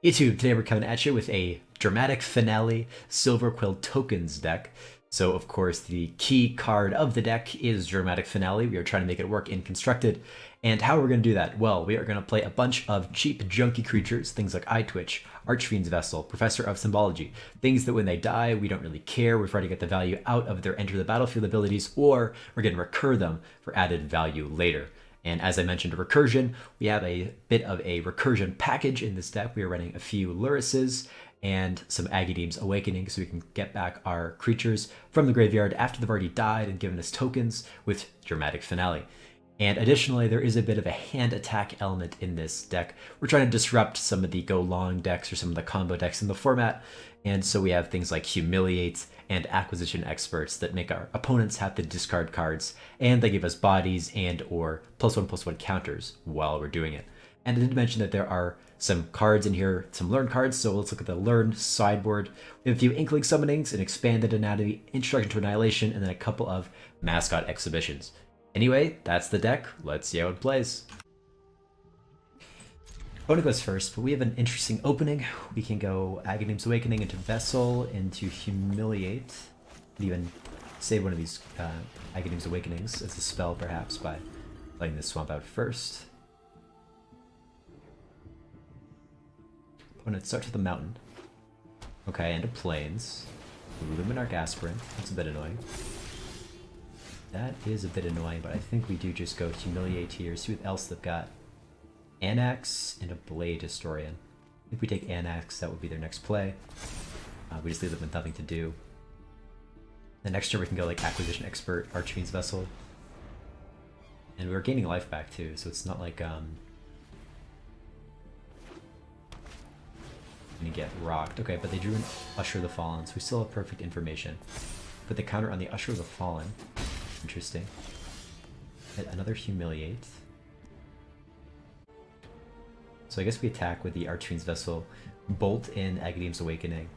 YouTube, today we're coming at you with a dramatic finale Silverquill tokens deck. So of course the key card of the deck is Dramatic Finale. We are trying to make it work in Constructed. And how are we going to do that? Well, we are going to play a bunch of cheap junky creatures, things like Eye Twitch, Archfiend's Vessel, Professor of Symbology, things that when they die we don't really care, we're trying to get the value out of their enter the battlefield abilities, or we're going to recur them for added value later. And as I mentioned, recursion, we have a bit of a recursion package in this deck. We are running a few Lurises and some Agadeem's Awakening so we can get back our creatures from the graveyard after they've already died and given us tokens with Dramatic Finale. And additionally, there is a bit of a hand attack element in this deck. We're trying to disrupt some of the go long decks or some of the combo decks in the format. And so we have things like Humiliate and Acquisition Experts that make our opponents have to discard cards, and they give us bodies and or +1/+1 counters while we're doing it. And I did mention that there are some cards in here, some learn cards, so let's look at the learn sideboard. We have a few Inkling Summonings, an Expanded Anatomy, Introduction to Annihilation, and then a couple of Mascot Exhibitions. Anyway, that's the deck. Let's see how it plays. Opponent goes first, but we have an interesting opening. We can go Agadeem's Awakening into Vessel, into Humiliate. Could even save one of these Agadeem's Awakenings as a spell, perhaps, by letting this swamp out first. Opponent starts with a Mountain. Okay, into Plains. Luminarch Aspirant. That's a bit annoying. That is a bit annoying, but I think we do just go Humiliate here, see what else they've got. Anax and a Blade Historian. If we take Anax, that would be their next play. We just leave them with nothing to do. The next turn we can go like Acquisition Expert, Archfiend's Vessel. And we're gaining life back too, so it's not like gonna get rocked. Okay, but they drew an Usher of the Fallen, so we still have perfect information. Put the counter on the Usher of the Fallen. Interesting. Hit another Humiliate. So I guess we attack with the Archfiend's Vessel, bolt in Agadeem's Awakening,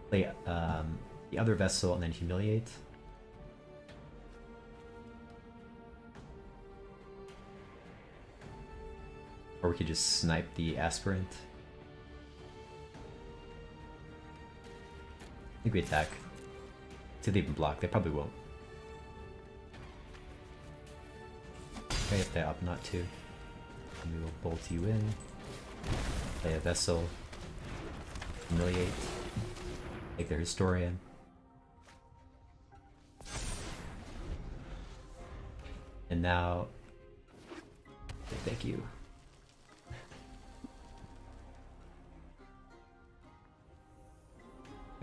play the other Vessel, and then Humiliate. Or we could just snipe the Aspirant. I think we attack. See if they even block. They probably won't. Okay, if they opt not to. And we will bolt you in. Play a Vessel. Humiliate. Take their Historian. And now... thank you.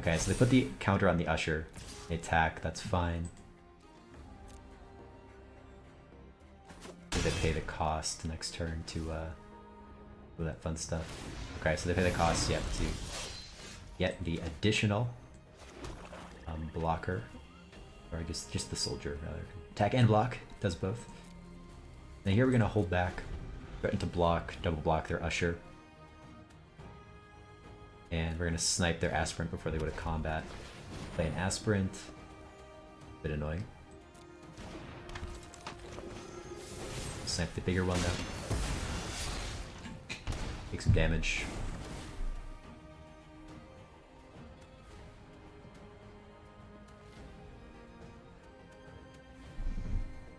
Okay, so they put the counter on the Usher. They attack, that's fine. They pay the cost next turn to do that fun stuff. Okay, so they pay the cost yet to get the additional blocker, or I guess just the soldier rather. Attack and block, does both. Now here we're gonna hold back, threaten to block, double block their Usher. And we're gonna snipe their Aspirant before they go to combat. Play an Aspirant. Bit annoying. Snipe the bigger one though. Take some damage.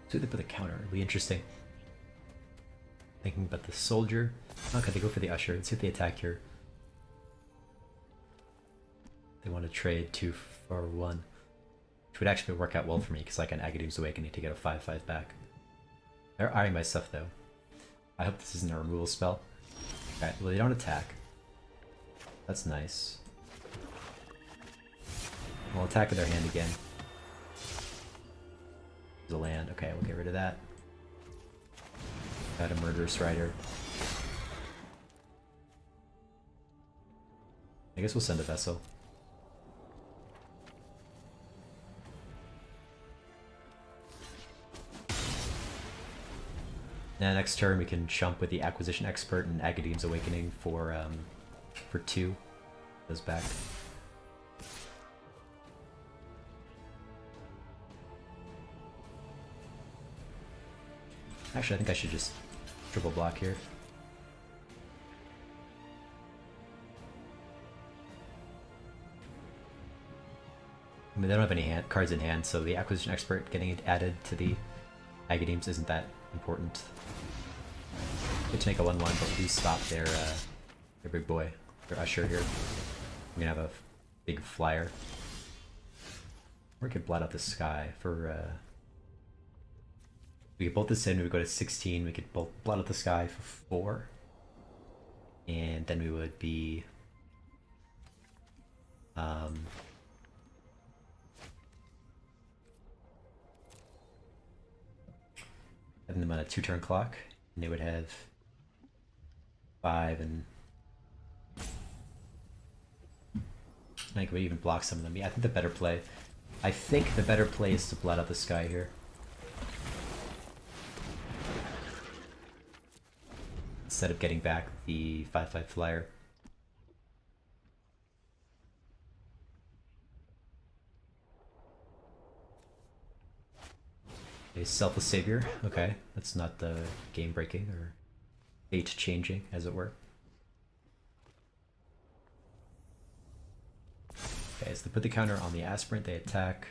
So they put the counter. It'll be interesting. Thinking about the soldier. Okay, they go for the Usher. Let's see if they attack here. They want to trade 2 for 1. Which would actually work out well for me because I can Agadeem's Awakening to get a 5/5 back. They're eyeing my stuff though. I hope this isn't a removal spell. Okay, well they don't attack. That's nice. We'll attack with their hand again. The land. Okay, we'll get rid of that. Got a Murderous Rider. I guess we'll send a Vessel. And next turn we can jump with the Acquisition Expert and Agadeem's Awakening for 2. Goes back. Actually, I think I should just triple block here. mean, they don't have any cards in hand, so the Acquisition Expert getting it added to the Agademes isn't that important. Good to make a 1-1, but please stop their big boy, their Usher here. We're gonna have a big flyer. Or we could blot out the sky for... we could bolt this in, we would go to 16, we could both blot out the sky for 4. And then we would be... having them on a 2-turn clock, and they would have 5 and I could even block some of them. Yeah, I think the better play is to blot out the sky here. Instead of getting back the 5/5 flyer. A Selfless Savior. Okay, that's not the game breaking or fate changing, as it were. Okay, so they put the counter on the Aspirant, they attack.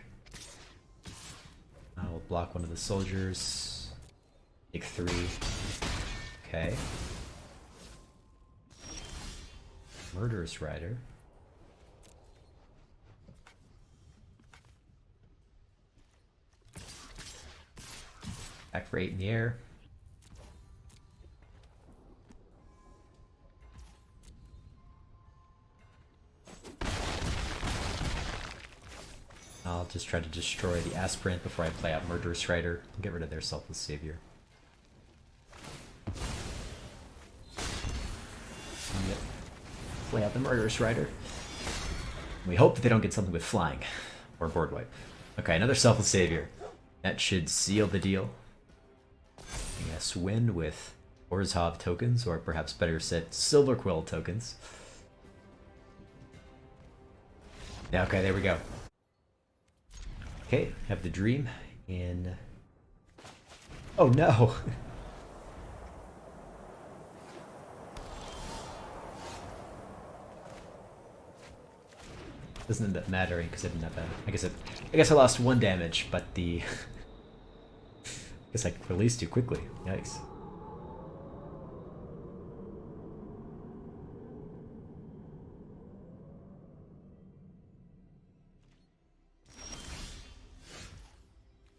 I'll block one of the soldiers. Take 3. Okay. Murderous Rider. Back for 8 in the air. I'll just try to destroy the Aspirant before I play out Murderous Rider and get rid of their Selfless Savior. Yep. Play out the Murderous Rider. We hope that they don't get something with flying or board wipe. Okay, another Selfless Savior. That should seal the deal. Yes, win with Orzhov tokens, or perhaps better said, Silverquill tokens. Yeah, okay, there we go. Okay, have the dream in... Oh no! Doesn't end up mattering because I didn't have that. I guess I lost 1 damage, but the... I guess I released too quickly. Yikes.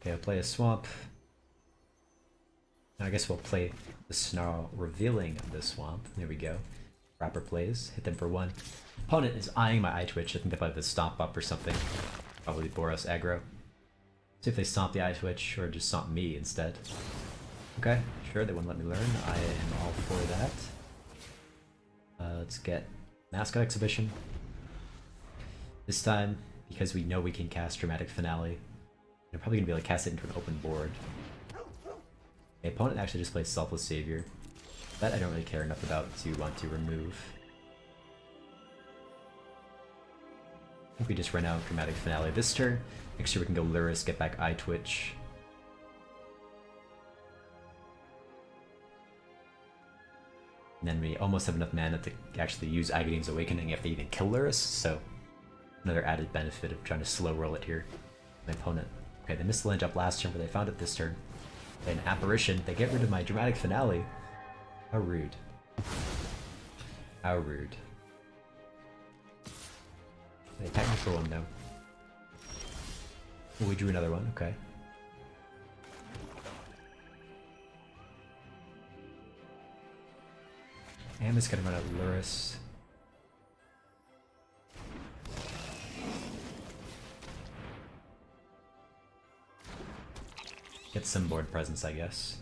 Okay, I'll play a Swamp. Now I guess we'll play the Snarl, revealing the Swamp. There we go. Rapper plays, hit them for 1. Opponent is eyeing my Eye Twitch. I think they might have a Stomp up or something. Probably Boros aggro. See if they stomp the Eye Twitch or just stomp me instead. Okay, sure, they wouldn't let me learn. I am all for that. Let's get Mascot Exhibition. This time, because we know we can cast Dramatic Finale, I'm probably going to be able to cast it into an open board. The opponent actually just plays Selfless Savior. That I don't really care enough about to want to remove. I think we just run out Dramatic Finale this turn. Next turn we can go Luris, get back Eye Twitch. And then we almost have enough mana to actually use Agadeem's Awakening if they even kill Luris, so another added benefit of trying to slow roll it here. My opponent. Okay, they missed the land up last turn, but they found it this turn. An Apparition, they get rid of my Dramatic Finale. How rude. How rude. They attack me for 1 though. Oh, we drew another one, okay. And it's gonna run out Luris. Get some board presence, I guess.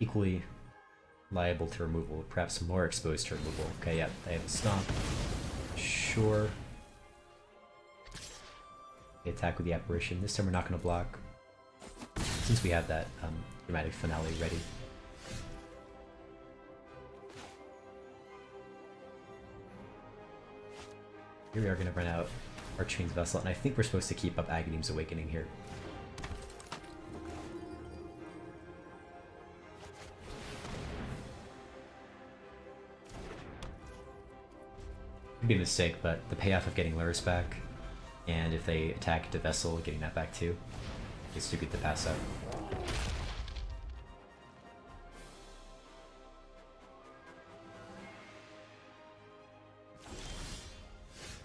Equally liable to removal, perhaps more exposed to removal. Okay, yeah, I have a Stomp. Sure. They attack with the Apparition. This time we're not going to block, since we have that Dramatic Finale ready. Here we are going to run out Archfiend's Vessel, and I think we're supposed to keep up Agadeem's Awakening here. Could be a mistake, but the payoff of getting Luris back And if they attack the vessel, getting that back too. It's too good to pass up.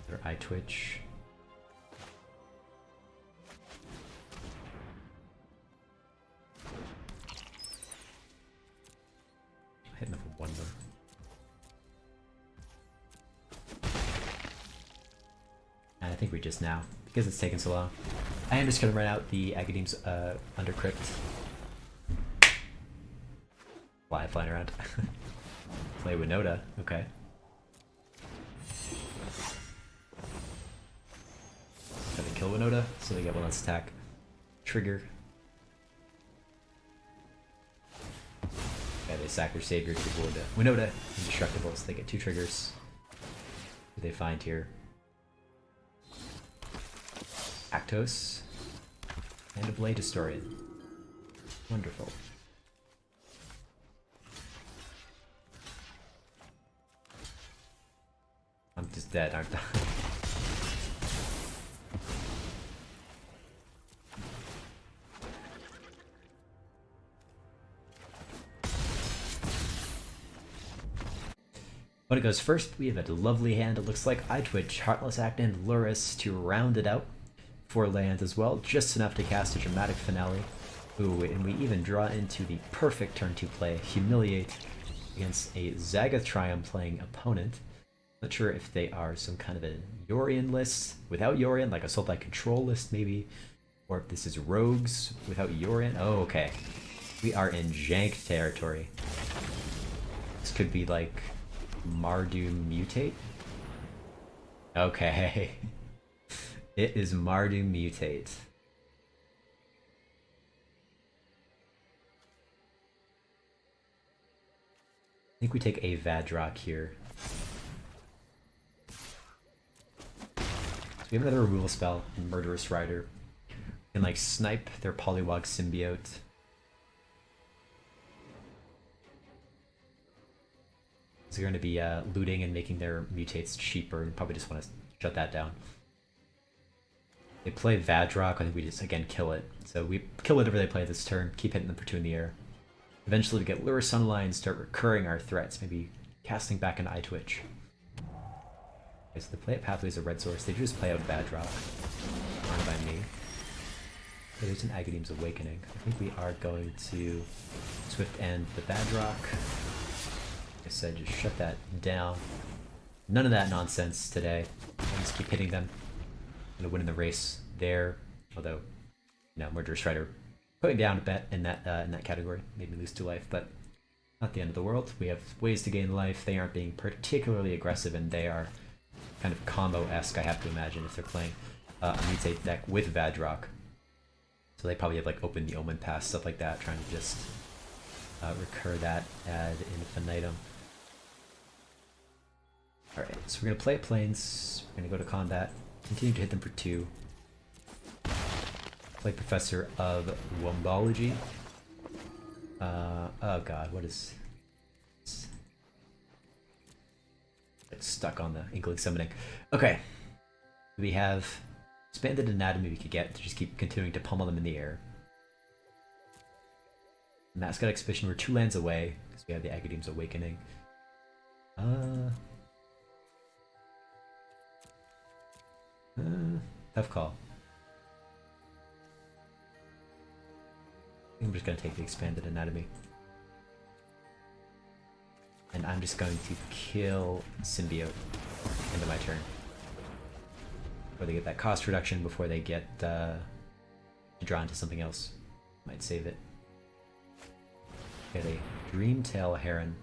Their eye twitch. Hit enough with one more. And I think we just now, because it's taken so long. I am just gonna run out the Agadeem's under crypt. Flying around. Play Winota, okay. Gonna kill Winota, so they get one less attack. Trigger. Yeah, they sack their savior to Winota. Indestructible, so they get 2 triggers. What do they find here? Actos. And a Blade Historian. Wonderful. I'm just dead, aren't I? When it goes first, we have a lovely hand. It looks like Eye Twitch, Heartless Act, and Luris to round it out. 4 lands as well, just enough to cast a Dramatic Finale. Ooh, and we even draw into the perfect turn 2 play, Humiliate, against a Zagath Triumph playing opponent. Not sure if they are some kind of a Yorion list without Yorion, like Assault by Control list maybe, or if this is Rogues without Yorion. Oh, okay. We are in jank territory. This could be like Mardu Mutate? Okay. It is Mardu Mutate. I think we take a Vadrock here. So we have another removal spell, Murderous Rider. And like snipe their Polywog Symbiote. So you're going to be looting and making their mutates cheaper, and probably just want to shut that down. They play Vadrock, I think we just again kill it. So we kill whatever they play this turn, keep hitting them for 2 in the air. Eventually we get Lure Sunlight and start recurring our threats, maybe casting back an Eye Twitch. Okay, so they play at Pathways of Red Source, they just play out Vadrock. Fine by me. Okay, there's an Agadeem's Awakening. I think we are going to Swift End the Vadrock. Like I said, just shut that down. None of that nonsense today. I'll just keep hitting them. I'm gonna win in the race there. Although, you know, Murderous Rider putting down a bet in that category made me lose 2 life, but not the end of the world. We have ways to gain life. They aren't being particularly aggressive, and they are kind of combo-esque, I have to imagine, if they're playing a mutate deck with Vadrock. So they probably have like Open the Omen Pass, stuff like that, trying to just recur that ad infinitum. Alright, so we're going to play at Plains, we're going to go to combat, continue to hit them for 2. Play Professor of Wombology. Oh god, what is... It's stuck on the Inkling Summoning. Okay, we have Expanded Anatomy we could get to just keep continuing to pummel them in the air. Mascot Exhibition, we're 2 lands away, because we have the Agadeem's Awakening. Tough call. I think I'm just going to take the Expanded Anatomy. And I'm just going to kill Symbiote end of my turn. Before they get that cost reduction, before they get drawn to something else. Might save it. Get a Dreamtail Heron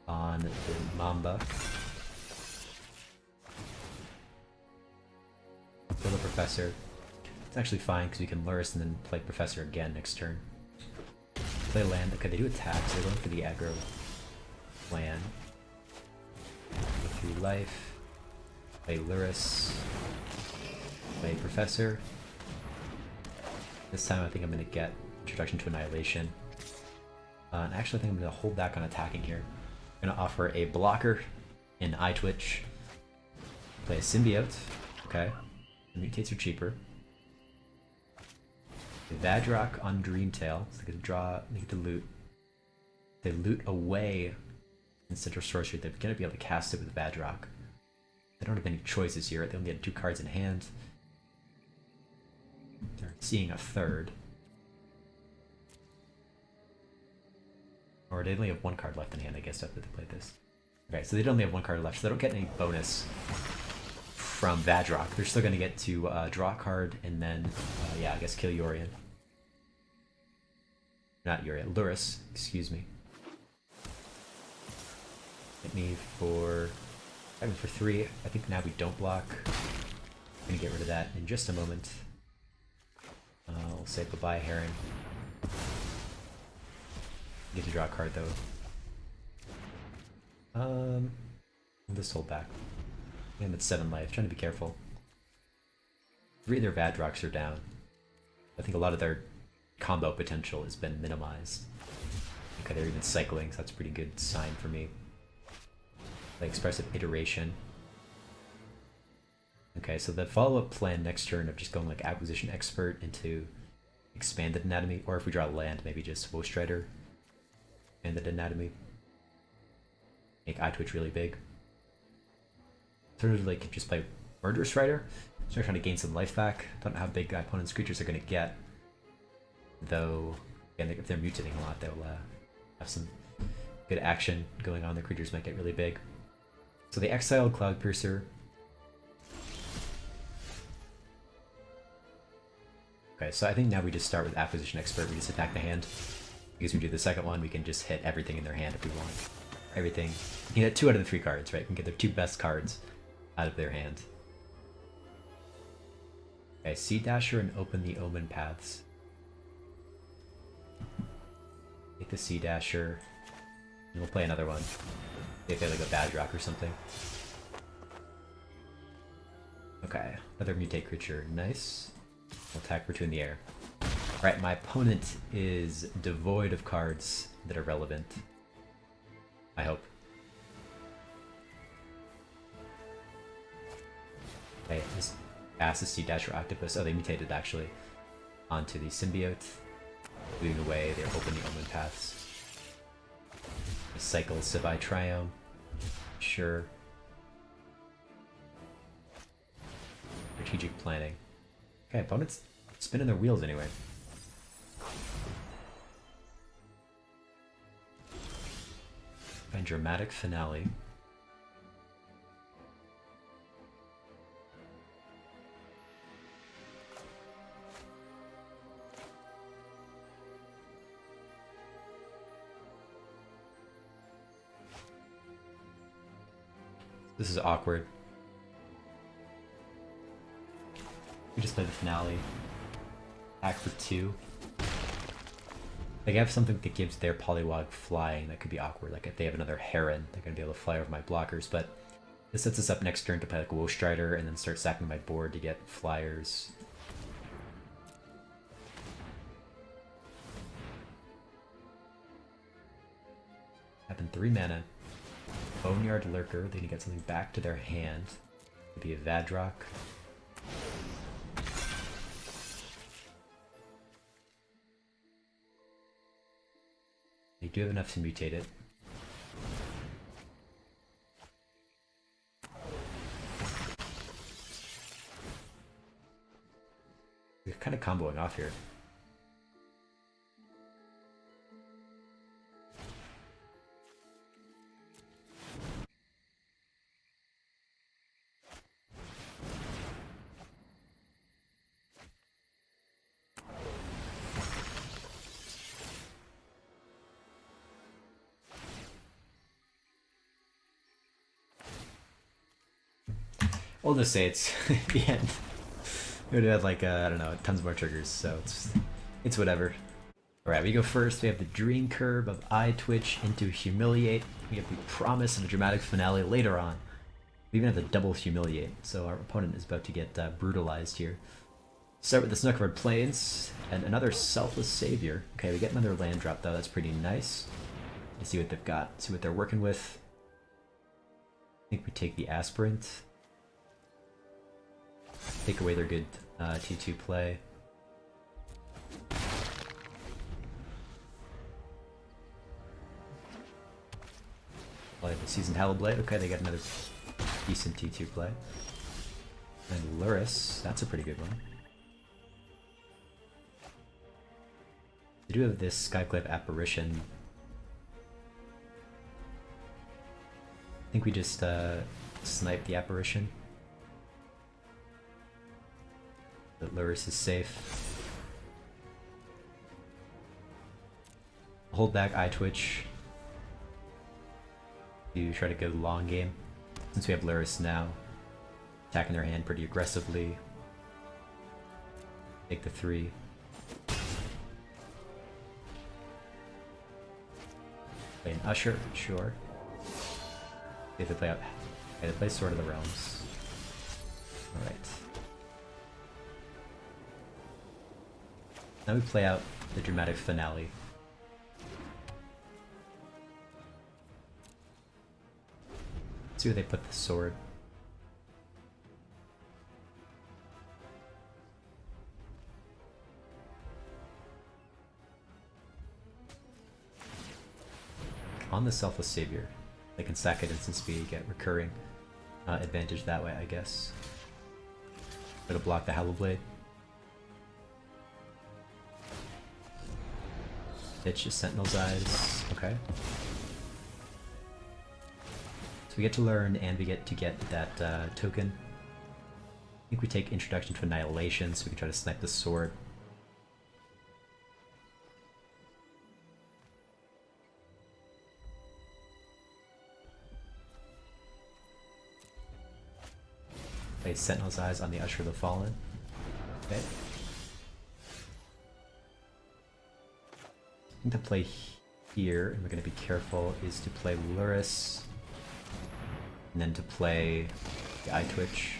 on the Mamba. Kill the Professor. It's actually fine because we can Luris and then play Professor again next turn. Play land. Okay, they do attack, so they're going for the aggro land. Go through life. Play Luris. Play Professor. This time I think I'm going to get Introduction to Annihilation. And actually I think I'm going to hold back on attacking here. I'm going to offer a blocker in Eye Twitch. Play a Symbiote. Okay. The mutates are cheaper. Vadrock on Dreamtail, so they get to draw, they get to loot. They loot away in Central Sorcery. They're gonna be able to cast it with Vadrock. They don't have any choices here. They only had 2 cards in hand. They're seeing a third. Or they only have 1 card left in hand, I guess, after they played this. Okay, so they only have 1 card left, so they don't get any bonus from Vadrock. They're still going to get to draw a card and then, yeah, I guess kill Yorion. Not Yorion, Lurrus, excuse me. Hit me for 3. I think now we don't block. I'm going to get rid of that in just a moment. I'll say goodbye, Heron. Get to draw a card though. This hold back. And it's 7 life. Trying to be careful. 3 of their Vadrocks are down. I think a lot of their combo potential has been minimized. Okay, they're even cycling, so that's a pretty good sign for me. Like Expressive Iteration. Okay, so the follow-up plan next turn of just going like Acquisition Expert into Expanded Anatomy, or if we draw land, maybe just Woe Strider. Expanded Anatomy. Make Eye Twitch really big. Sort of like just play Murderous Rider. Start trying to gain some life back. Don't know how big my opponent's creatures are going to get. Though, again, if they're mutating a lot, they'll have some good action going on. Their creatures might get really big. So they exiled Cloudpiercer. Okay, so I think now we just start with Acquisition Expert. We just attack the hand. Because we do the second one, we can just hit everything in their hand if we want. Everything. You can hit 2 out of the 3 cards, right? We can get their 2 best cards out of their hand. Okay, Seed Dasher and open the Omen Paths. Take the Seed Dasher. And we'll play another one. They play like a Vadrock or something. Okay, another mutate creature. Nice. We'll attack for 2 in the air. Alright, my opponent is devoid of cards that are relevant. I hope. Okay, this passes Sea Dasher Octopus. Oh, they mutated actually onto the Symbiote. Moving away, they open the Omen Paths. Cycle Sibai Triome. Sure. Strategic planning. Okay, opponent's spinning their wheels anyway. And Dramatic Finale. This is awkward. We just play the finale. Act for 2. They have something that gives their Polywog flying that could be awkward. Like if they have another Heron, they're going to be able to fly over my blockers. But this sets us up next turn to play like Woe Strider and then start sacking my board to get flyers. Happened 3 mana. Boneyard Lurker, they need to get something back to their hand. Could be a Vadrock. They do have enough to mutate it. We're kind of comboing off here. We'll just say it's the end. We would have had like, I don't know, tons more triggers, so it's whatever. Alright, we go first. We have the Dream Curve of Eye Twitch into Humiliate. We have the promise of a dramatic finale later on. We even have the double Humiliate, so our opponent is about to get brutalized here. Start with the Snookford Plains, and another Selfless Savior. Okay, we get another land drop though, that's pretty nice. Let's see what they've got, see what they're working with. I think we take the Aspirant. Take away their good T2 play. Play the Seasoned Hallowblade. Okay, they got another decent T2 play. And Luris, that's a pretty good one. They do have this Skyclave Apparition. I think we just snipe the Apparition. That Luris is safe. Hold back Eye Twitch to try to go long game. Since we have Luris now, attacking their hand pretty aggressively. Take the 3. Play an Usher, sure. If they play out, okay, they play Sword of the Realms. All right. Now we play out the dramatic finale. Let's see where they put the sword. On the Selfless Savior. They can sack it instant speed, get recurring advantage that way, I guess. It'll block the Hallowblade. Pitch is Sentinel's Eyes. Okay. So we get to learn and we get to get that token. I think we take Introduction to Annihilation so we can try to snipe the sword. Play Sentinel's Eyes on the Usher of the Fallen. Okay. I think the play here, and we're going to be careful, is to play Luris, and then to play the Eye Twitch.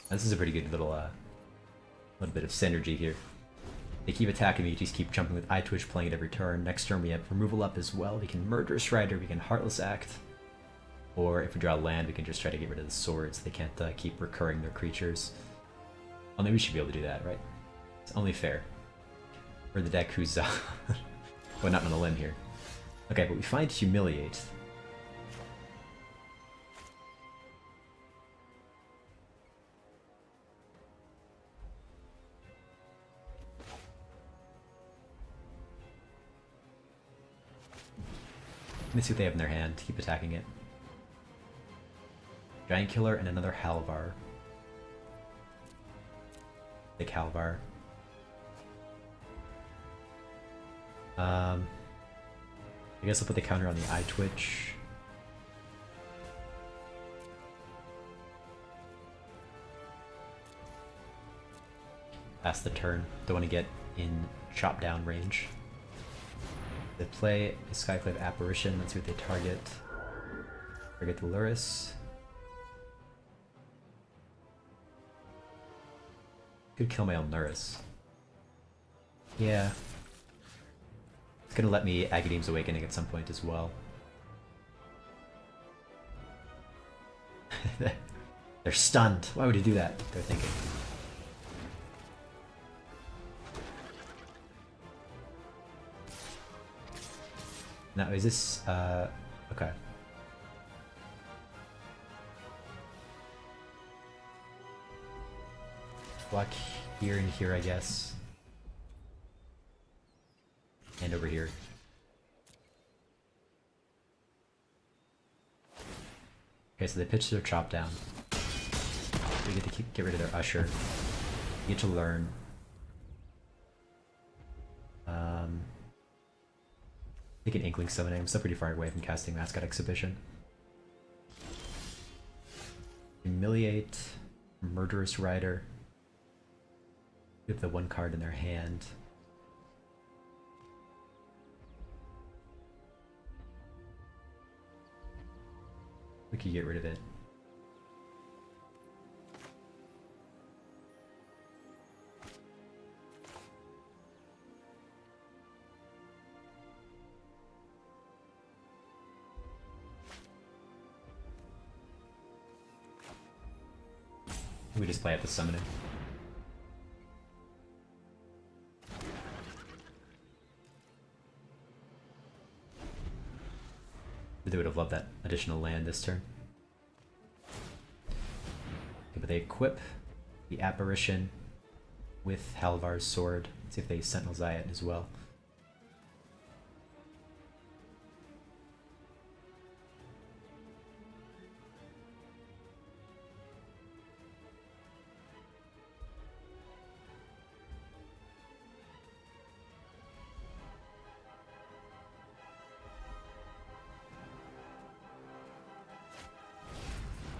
This is a pretty good little bit of synergy here. They keep attacking me, you just keep jumping with Eye Twitch, playing it every turn. Next turn we have Removal up as well. We can Murderous Rider, we can Heartless Act. Or if we draw land, we can just try to get rid of the swords. They can't keep recurring their creatures. Well, maybe we should be able to do that, right? It's only fair. For the deck who's well, not on a limb here. Okay, but we find Humiliate. Let me see what they have in their hand. Keep attacking it. Giant Killer and another Halvar. Big Halvar. I guess I'll put the counter on the Eye Twitch. Pass the turn. Don't want to get in chop down range. They play a Skyclave Apparition. Let's see what they target. Target the Luris. Could kill my own Luris. Yeah. It's gonna let me Agadeem's Awakening at some point as well. They're stunned. Why would he do that? They're thinking. Now, is this, okay. Block here and here, I guess. And over here. Okay, so they pitch their chop down. We get to get rid of their Usher. We get to learn. Take an Inkling Summoning. I'm still pretty far away from casting Mascot Exhibition. Humiliate. Murderous Rider. We have the one card in their hand. We could get rid of it. We just play at the summoning. They would have loved that additional land this turn. Okay, but they equip the Apparition with Halvar's Sword. Let's see if they Sentinel's Eye it as well.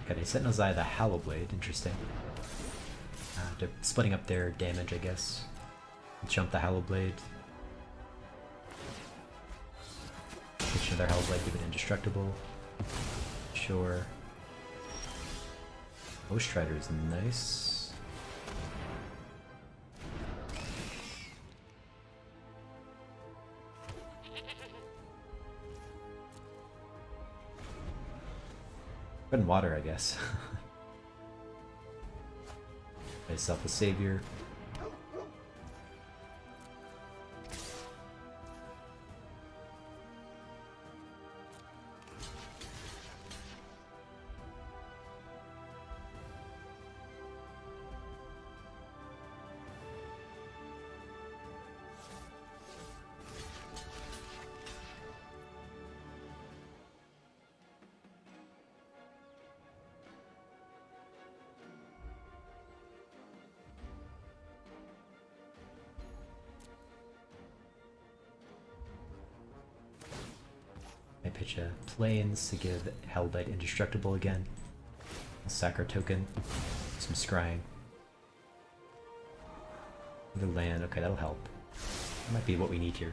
Okay, they Sentinel's Eye the Hallowblade, interesting. They're splitting up their damage, I guess. Jump the Hallowblade. Switch another Hallowblade, give it indestructible. Sure. Ghost Strider is nice. Bread and water, I guess. Myself a savior. I pitch a Plains to give Hellbite indestructible again. A sack our token. Some scrying. Another land, okay, that'll help. Might be what we need here.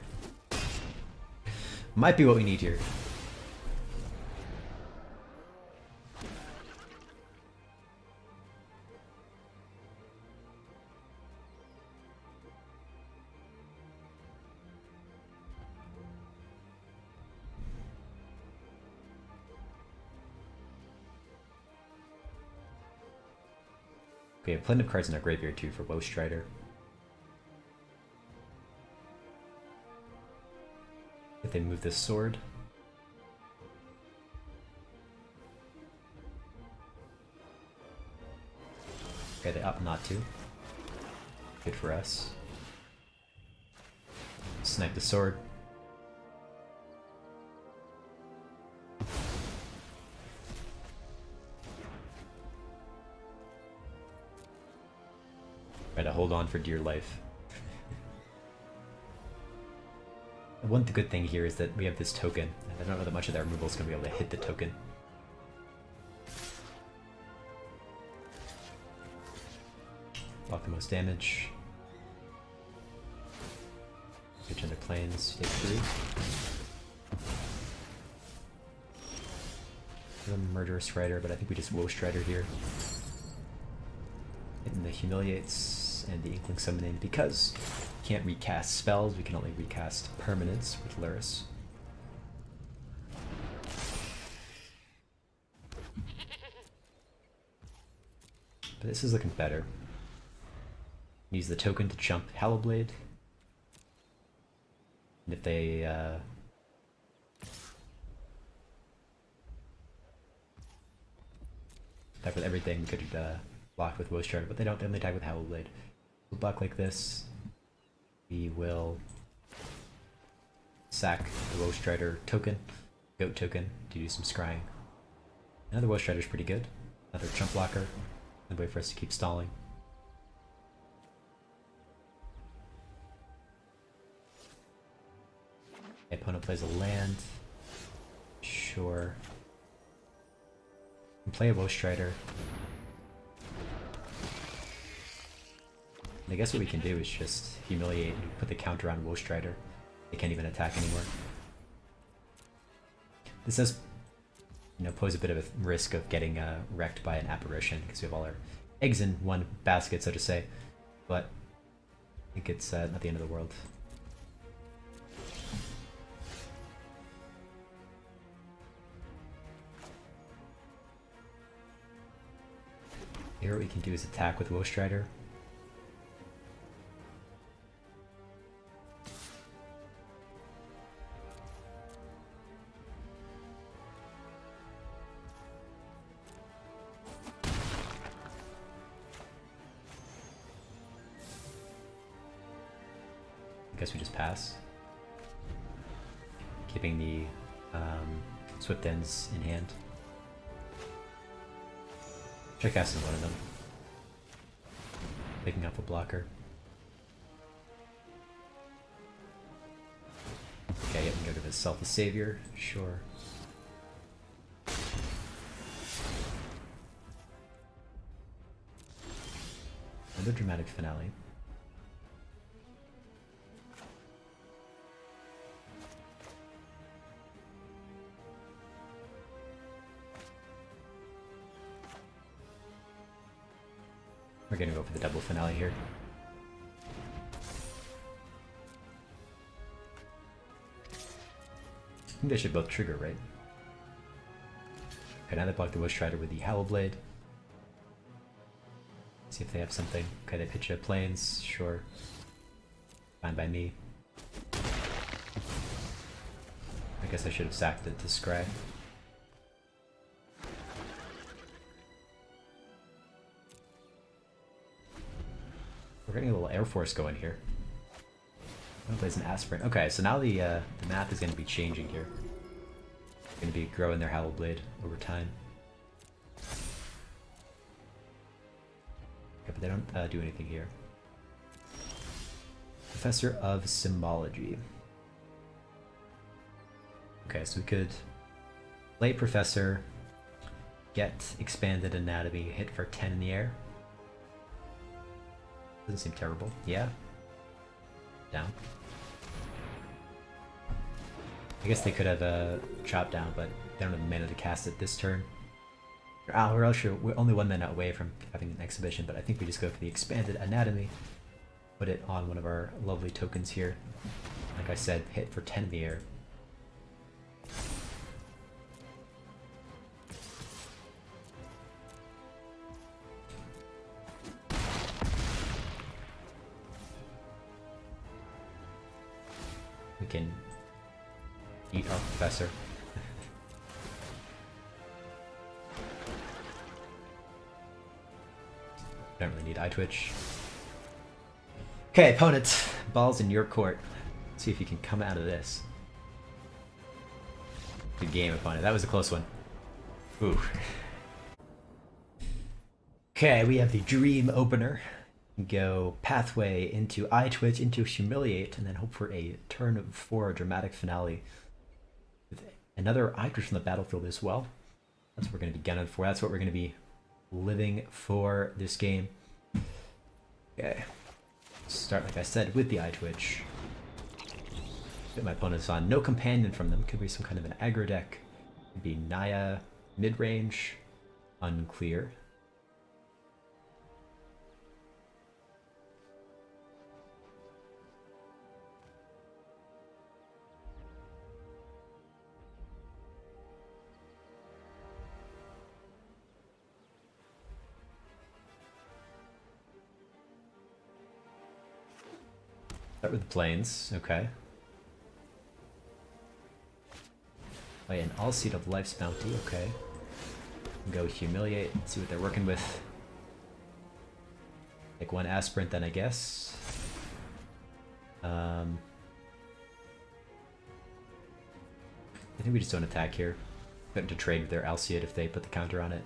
Might be what we need here. We have plenty of cards in our graveyard too for Woe Strider. If they move this sword. Okay, they opt not to. Good for us. Snipe the sword. Try to hold on for dear life. One good thing here is that we have this token, and I don't know that much of their removal is going to be able to hit the token. Block the most damage. Get to their planes, take 3. The Murderous Rider, but I think we just Woe Strider here. Hitting the Humiliates and the Inkling Summoning because we can't recast spells, we can only recast permanents with Luris. But this is looking better. Use the token to jump Hallowblade. And if they attack with everything, we could block with Woe Strider, but they don't. They only attack with Hallowblade. We'll block like this. We will sack the Woe Strider token, Goat token, to do some scrying. Another Woe Strider is pretty good. Another chump blocker. And wait for us to keep stalling. The opponent plays a land. Sure. And play a Woe Strider. And I guess what we can do is just humiliate and put the counter on Woe Strider. They can't even attack anymore. This does, pose a bit of a risk of getting wrecked by an apparition because we have all our eggs in one basket, so to say. But I think it's not the end of the world. Here what we can do is attack with Woe Strider. I guess we just pass. Keeping the Swift Ends in hand. Try casting one of them. Picking up a blocker. Okay, yep, we can go to the Self the Savior, sure. Another dramatic finale. We're gonna go for the double finale here. I think they should both trigger, right? Okay, now they block the Woe Strider with the Howl Blade. See if they have something. Okay, they pitch a Plains, sure. Fine by me. I guess I should have sacked it to Scry. We're getting a little Air Force going here. I'm gonna place an Aspirant. Okay, so now the map is gonna be changing here. Gonna be growing their Howl Blade over time. Okay, but they don't do anything here. Professor of Symbology. Okay, so we could play Professor, get Expanded Anatomy, hit for 10 in the air. Doesn't seem terrible. Yeah. Down. I guess they could have chopped down, but they don't have the mana to cast it this turn. We're only 1 mana away from having an exhibition, but I think we just go for the Expanded Anatomy. Put it on one of our lovely tokens here. Like I said, hit for 10 in the air. We can eat our Professor. Don't really need Eye Twitch. Okay, opponent, ball's in your court. Let's see if you can come out of this. Good game, opponent. That was a close one. Ooh. Okay, we have the Dream Opener. Go Pathway into Eye Twitch into Humiliate, and then hope for a turn 4 dramatic finale with another Eye Twitch from the battlefield as well. That's what we're going to be gunning for. That's what we're going to be living for this game. Okay, start like I said with the Eye Twitch. Get my opponents on. No companion from them. Could be some kind of an aggro deck. Could be Naya mid range. Unclear. Start with the Plains, okay. Play an All Seed of Life's Bounty, okay. Go Humiliate, see what they're working with. Take 1 Aspirant then, I guess. I think we just don't attack here. Put into trade with their Alseid if they put the counter on it.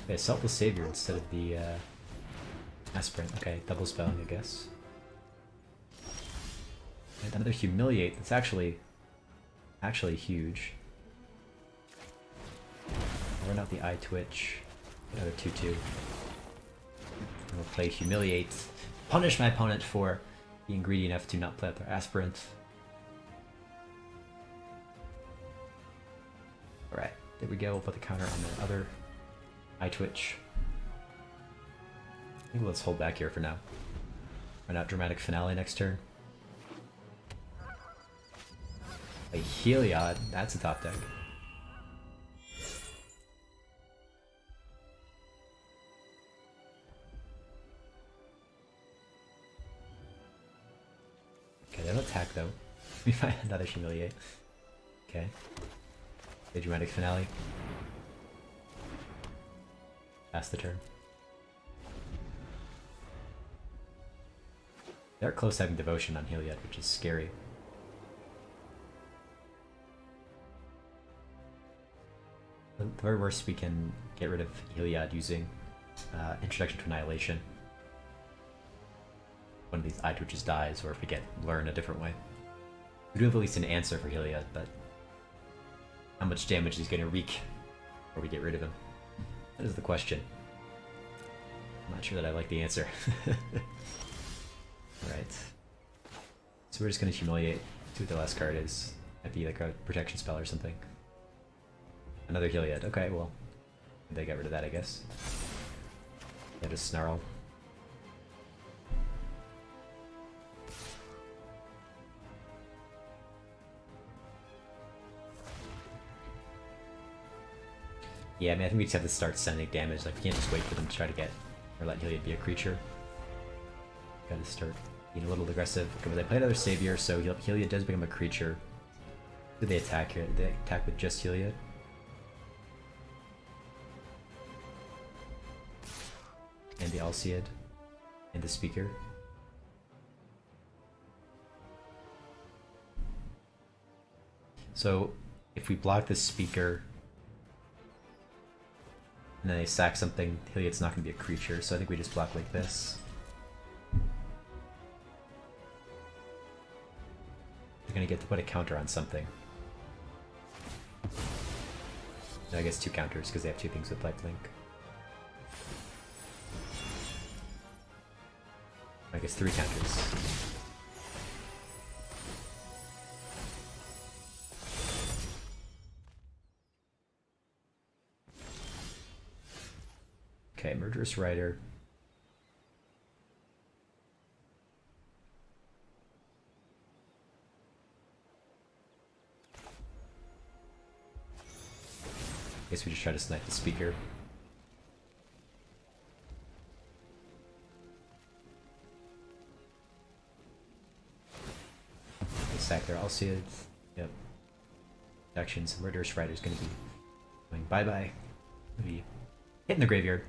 Okay, Selfless Savior instead of the Aspirant. Okay, double spelling, I guess. And another Humiliate. That's actually huge. Run out the Eye Twitch. Another 2/2. We'll play Humiliate. Punish my opponent for being greedy enough to not play out their Aspirant. Alright, there we go. We'll put the counter on the other eye twitch. I think let's hold back here for now. Run out Dramatic Finale next turn. A Heliod, that's a top deck. Okay, they don't attack though. We find another Humiliate. Okay. The Dramatic Finale. Pass the turn. They're close having Devotion on Heliod, which is scary. The very worst, we can get rid of Heliod using Introduction to Annihilation. One of these eye twitches dies, or if we get Learn a different way. We do have at least an answer for Heliod, but how much damage he's going to wreak before we get rid of him? That is the question. I'm not sure that I like the answer. Alright. So we're just going to Humiliate, see what the last card is. Might be like a protection spell or something. Another Heliod. Okay, well, they got rid of that, I guess. Yeah, just Snarl. Yeah, I mean, I think we just have to start sending damage. Like, we can't just wait for them to try to get, or let Heliod be a creature. Gotta start being a little aggressive. Okay, but they play another Savior, so Heliod does become a creature. Do they attack here? They attack with just Heliod? And the Alseid? And the Speaker? So, if we block the Speaker, and then they sack something, Heliod's not going to be a creature, so I think we just block like this. They're going to get to put a counter on something. No, I guess 2 counters, because they have 2 things with lifelink. I guess 3 counters. Okay, Murderous Rider. Guess we just try to snipe the Speaker. They sack their Alseid. Yep. Actions. Murderous Rider is going to be going bye-bye. Maybe hitting the graveyard.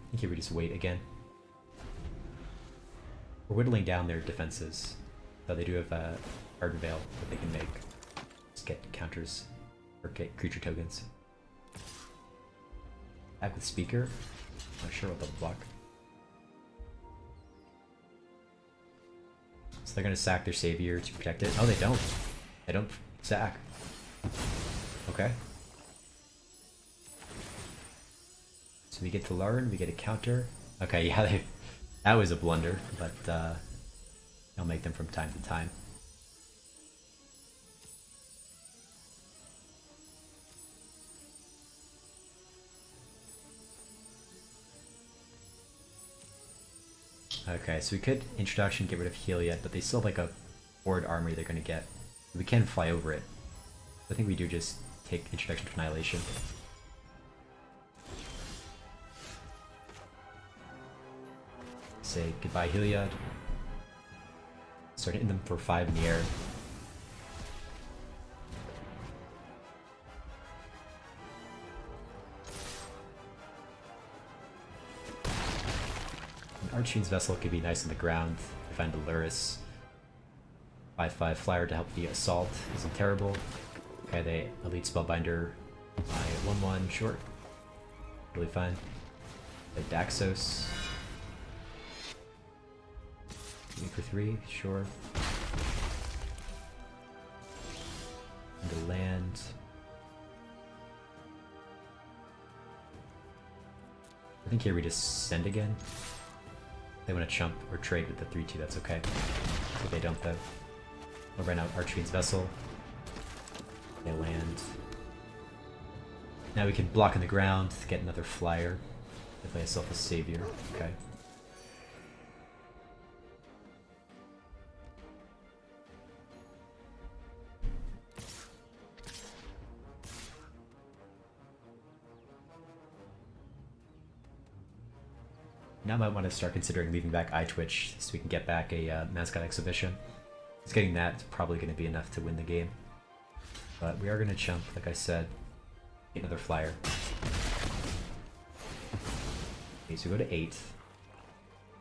I think here we just wait again. We're whittling down their defenses, though they do have a Hardened Veil that they can make. Just get counters, or get creature tokens. Back with Speaker. Not sure what they'll block. So they're gonna sack their Savior to protect it. Oh, they don't. They don't sack. Okay. So we get to learn, we get a counter. Okay, yeah, that was a blunder, but I'll make them from time to time. Okay, so we could Introduction, get rid of Heliod, but they still have like a board armory they're gonna get. We can fly over it. I think we do just take Introduction to Annihilation. Say goodbye Heliod. Start hitting them for 5 in the air. Archfiend's Vessel could be nice on the ground. We find a Luris. 5/5 flyer to help the assault isn't terrible. Okay, they Elite Spellbinder by 1/1, short. Really fine. The Daxos. 3 for 3, sure. And the land. I think here we just send again. If they want to chump or trade with the 3-2, that's okay. If they don't, though. We'll run out Archfiend's Vessel. They land. Now we can block on the ground, get another flyer. They play a Selfless Savior. Okay. Now I might want to start considering leaving back iTwitch so we can get back a mascot exhibition. Just getting that is probably going to be enough to win the game. But we are going to chump, like I said. Get another flyer. Okay, so we go to 8.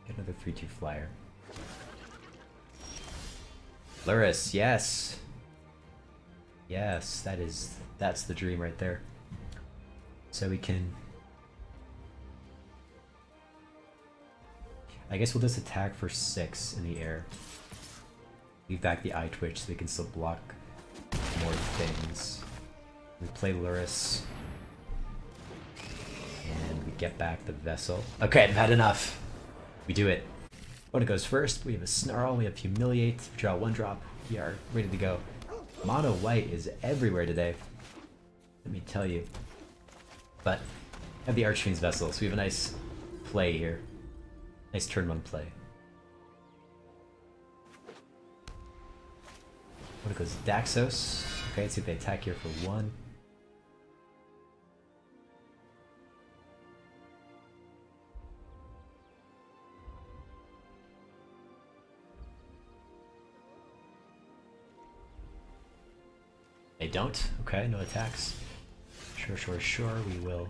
Get another 3-2 flyer. Luris, yes! Yes, that's the dream right there. So we can... I guess we'll just attack for 6 in the air. Leave back the iTwitch so we can still block more things. We play Luris. And we get back the Vessel. Okay, I've had enough. We do it. Opponent goes first. We have a Snarl, we have Humiliate, we draw 1 drop. We are ready to go. Mono white is everywhere today. Let me tell you. But I have the Archfiend's Vessel, so we have a nice play here. Nice turn 1 play. What it goes Daxos. Okay, let's see if they attack here for 1. They don't. Okay, no attacks. Sure. We will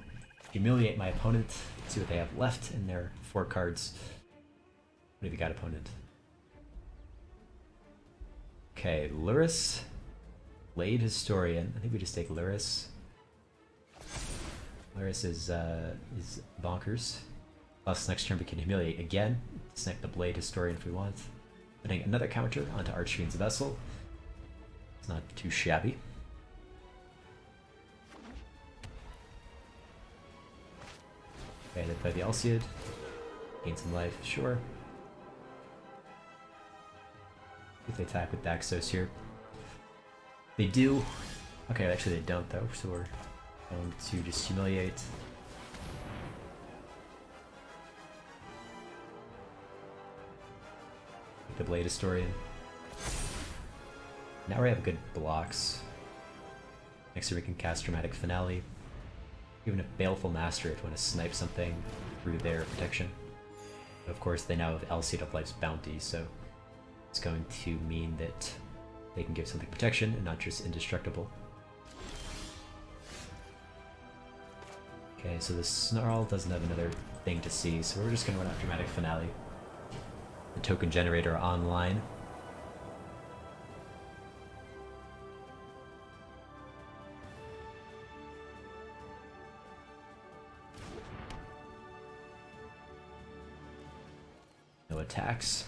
humiliate my opponent. See what they have left in their 4 cards. What have you got, opponent? Okay, Luris. Blade Historian. I think we just take Luris. Luris is bonkers. Plus next turn we can humiliate again. Snake the Blade Historian if we want. Putting another counter onto Archfiend's Vessel. It's not too shabby. Okay, they play the Alseid. Gain some life, sure. If they attack with Daxos here. They do. Okay, actually they don't though, so we're going to just humiliate. The Blade Historian. Now we have good blocks. Next turn we can cast Dramatic Finale. Even a Baleful Master if you want to snipe something through their protection. But of course they now have Alseid of Life's Bounty, so it's going to mean that they can give something protection and not just indestructible. Okay, so the Snarl doesn't have another thing to see, so we're just going to run out Dramatic Finale. The token generator online. No attacks.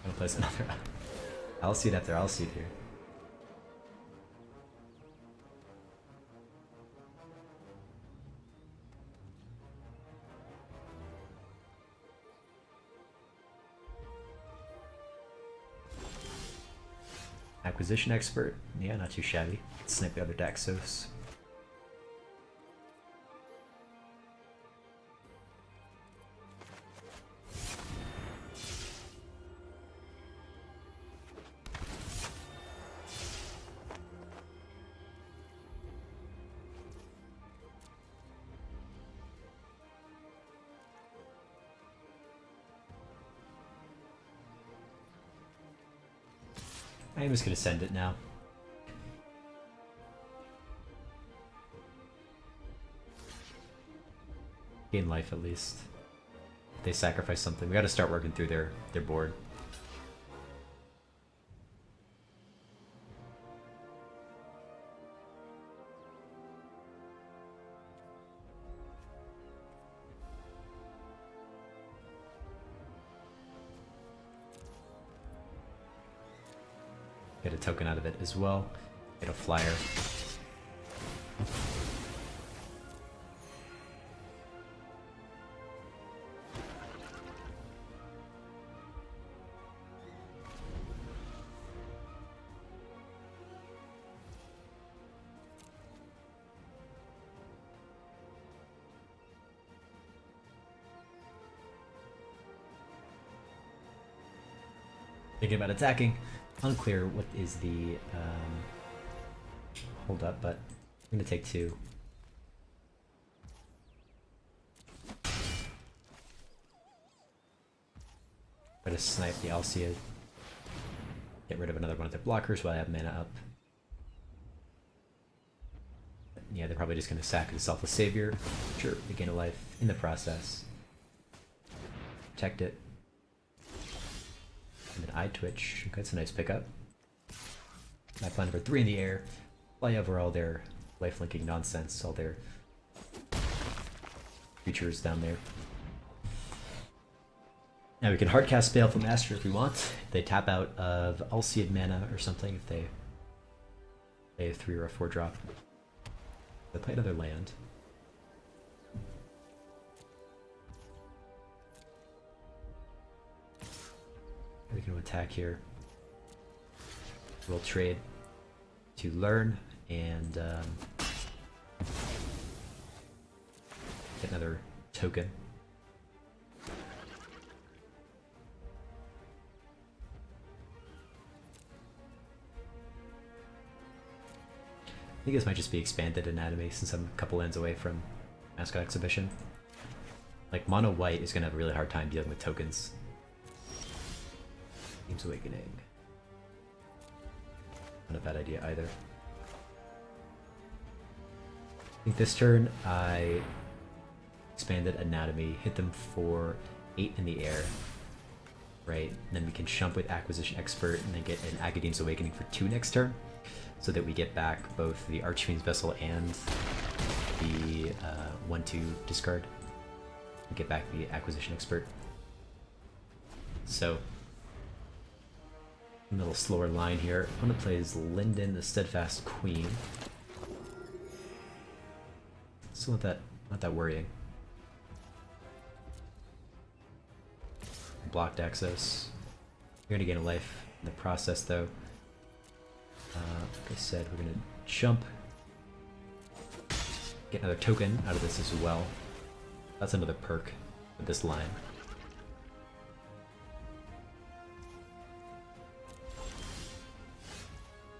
I'm gonna place another Alseid after Alseid here. Acquisition Expert. Yeah, not too shabby. Let's snipe the other Daxos. I'm just gonna send it now. Gain life at least. If they sacrifice something. We gotta start working through their board. Get a token out of it as well. Get a flyer. Thinking about attacking. Unclear what is the hold up, but I'm gonna take 2. Try to snipe the Alcid. Get rid of another one of their blockers while I have mana up. Yeah, they're probably just gonna sack the Selfless Savior. Sure, we gain a life in the process. Protect it. And then I twitch. Okay, that's a nice pickup. I plan number 3 in the air. Fly over all their lifelinking nonsense, all their creatures down there. Now we can hardcast Baleful Master if we want. If they tap out of Alcid mana or something, if they play a 3 or a 4 drop. They play another land. We can attack here. We'll trade to learn and get another token. I think this might just be expanded anatomy since I'm a couple lands away from Mascot Exhibition. Like, mono white is going to have a really hard time dealing with tokens. Team's Awakening. Not a bad idea either. I think this turn I expanded anatomy, hit them for 8 in the air. Right, and then we can shump with Acquisition Expert and then get an Agadeem's Awakening for 2 next turn, so that we get back both the Archfiend's Vessel and the 1/2 discard. We get back the Acquisition Expert. So, a little slower line here. Opponent plays Linden, the Steadfast Queen. Still not that worrying. Blocked access. You're gonna gain a life in the process, though. Like I said, we're gonna jump. Get another token out of this as well. That's another perk with this line.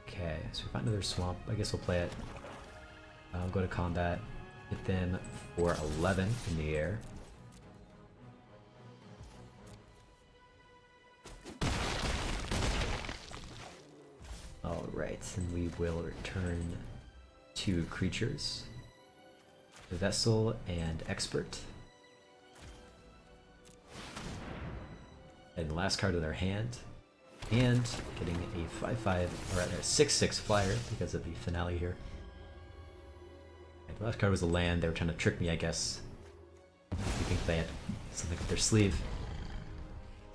Okay, so we find another swamp. I guess we'll play it. I'll go to combat. Hit them for 11 in the air. Alright, and we will return 2 creatures. The Vessel and Expert. And the last card of their hand. And getting a 5/5, or rather a 6/6 flyer because of the finale here. The last card was a land. They were trying to trick me, I guess. I think they had something up their sleeve.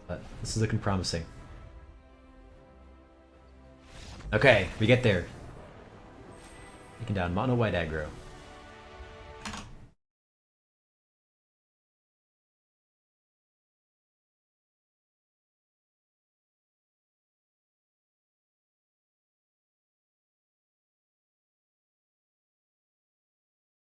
But this is looking promising. Okay, we get there. Taking down mono white aggro.